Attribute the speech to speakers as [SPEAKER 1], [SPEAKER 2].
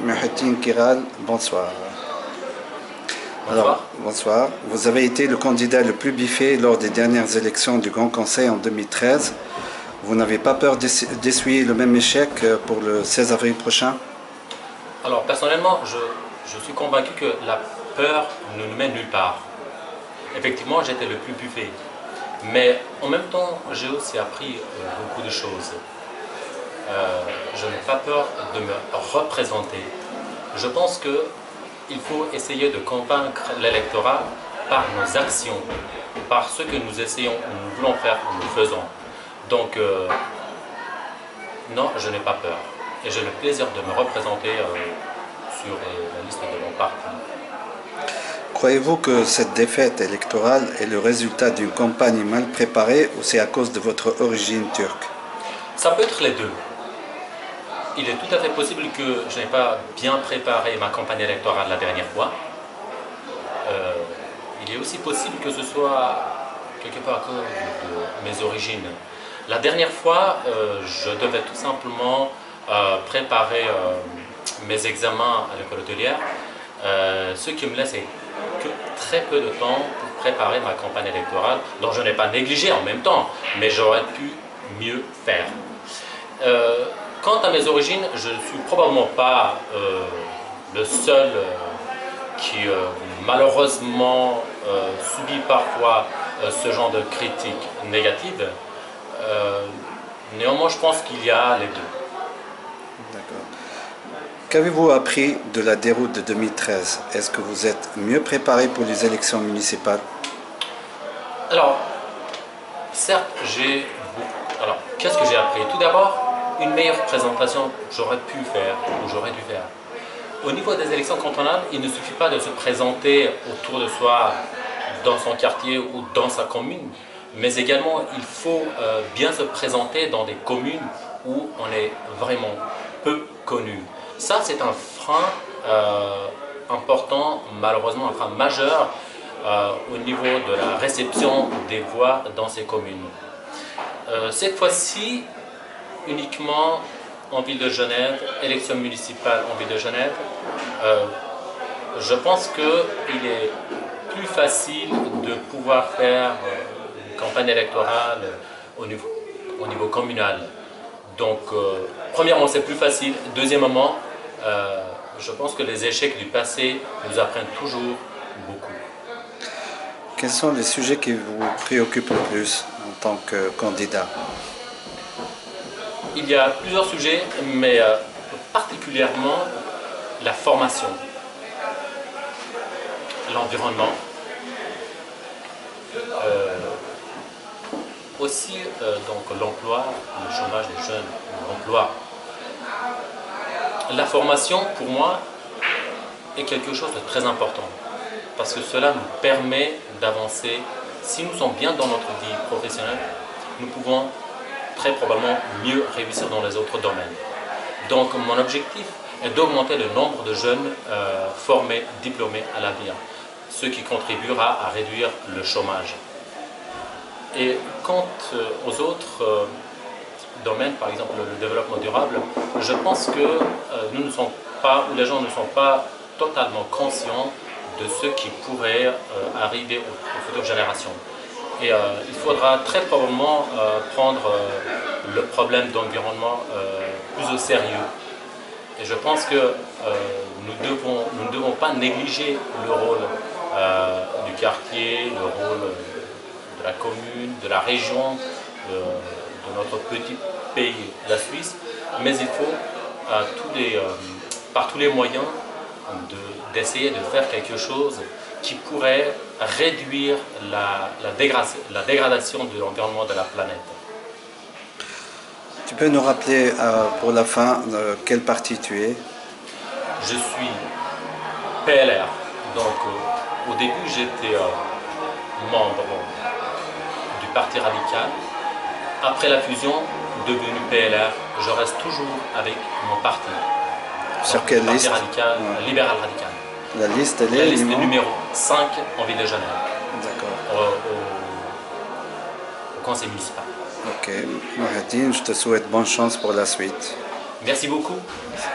[SPEAKER 1] Muhyiddin Kiral, bonsoir.
[SPEAKER 2] Bonsoir.
[SPEAKER 1] Bonsoir. Vous avez été le candidat le plus biffé lors des dernières élections du Grand Conseil en 2013. Vous n'avez pas peur d'essuyer le même échec pour le 16 avril prochain?
[SPEAKER 2] Alors personnellement, je suis convaincu que la peur ne nous mène nulle part. Effectivement, j'étais le plus buffé. Mais en même temps, j'ai aussi appris beaucoup de choses. Je n'ai pas peur de me représenter. Je pense qu'il faut essayer de convaincre l'électorat par nos actions, par ce que nous essayons, nous voulons faire, nous faisons. Donc, non, je n'ai pas peur. Et j'ai le plaisir de me représenter sur la liste de mon parti.
[SPEAKER 1] Croyez-vous que cette défaite électorale est le résultat d'une campagne mal préparée ou c'est à cause de votre origine turque?
[SPEAKER 2] Ça peut être les deux. Il est tout à fait possible que je n'ai pas bien préparé ma campagne électorale la dernière fois. Il est aussi possible que ce soit quelque part à cause de mes origines. La dernière fois, je devais tout simplement préparer mes examens à l'école hôtelière, ce qui me laissait que très peu de temps pour préparer ma campagne électorale, dont je n'ai pas négligé en même temps, mais j'aurais pu mieux faire. Quant à mes origines, je ne suis probablement pas le seul qui malheureusement subit parfois ce genre de critiques négatives. Néanmoins, je pense qu'il y a les deux.
[SPEAKER 1] D'accord. Qu'avez-vous appris de la déroute de 2013? Est-ce que vous êtes mieux préparé pour les élections municipales?
[SPEAKER 2] Alors, certes, Alors, qu'est-ce que j'ai appris? Tout d'abord, une meilleure présentation j'aurais pu faire ou j'aurais dû faire. Au niveau des élections cantonales, il ne suffit pas de se présenter autour de soi dans son quartier ou dans sa commune, mais également il faut bien se présenter dans des communes où on est vraiment peu connu. Ça, c'est un frein important, malheureusement un frein majeur au niveau de la réception des voix dans ces communes. Cette fois-ci, uniquement en ville de Genève, élection municipale en ville de Genève, je pense qu'il est plus facile de pouvoir faire une campagne électorale au niveau communal. Donc, premièrement, c'est plus facile. Deuxièmement, je pense que les échecs du passé nous apprennent toujours beaucoup.
[SPEAKER 1] Quels sont les sujets qui vous préoccupent le plus en tant que candidat?
[SPEAKER 2] Il y a plusieurs sujets, mais particulièrement la formation, l'environnement, aussi donc l'emploi, le chômage des jeunes, l'emploi. La formation, pour moi, est quelque chose de très important parce que cela nous permet d'avancer. Si nous sommes bien dans notre vie professionnelle, nous pouvons très probablement mieux réussir dans les autres domaines. Donc mon objectif est d'augmenter le nombre de jeunes formés, diplômés à l'avenir, ce qui contribuera à réduire le chômage. Et quant aux autres domaines, par exemple le développement durable, je pense que nous ne sommes pas, ou les gens ne sont pas totalement conscients de ce qui pourrait arriver aux futures générations. Et il faudra très probablement prendre le problème d'environnement plus au sérieux. Et je pense que nous ne devons pas négliger le rôle du quartier, le rôle de la commune, de la région, de notre petit pays, la Suisse. Mais il faut par tous les moyens d'essayer de faire quelque chose qui pourrait réduire la dégradation de l'environnement de la planète.
[SPEAKER 1] Tu peux nous rappeler pour la fin quel parti tu es?
[SPEAKER 2] Je suis PLR. Donc au début j'étais membre du Parti radical. Après la fusion, devenu PLR, je reste toujours avec mon parti.
[SPEAKER 1] Sur quelle liste?
[SPEAKER 2] Parti radical, libéral radical.
[SPEAKER 1] La liste, elle est
[SPEAKER 2] La liste est numéro 5 en ville de Genève.
[SPEAKER 1] D'accord.
[SPEAKER 2] Au conseil municipal.
[SPEAKER 1] Ok. Muhyiddin, je te souhaite bonne chance pour la suite.
[SPEAKER 2] Merci beaucoup.
[SPEAKER 1] Merci.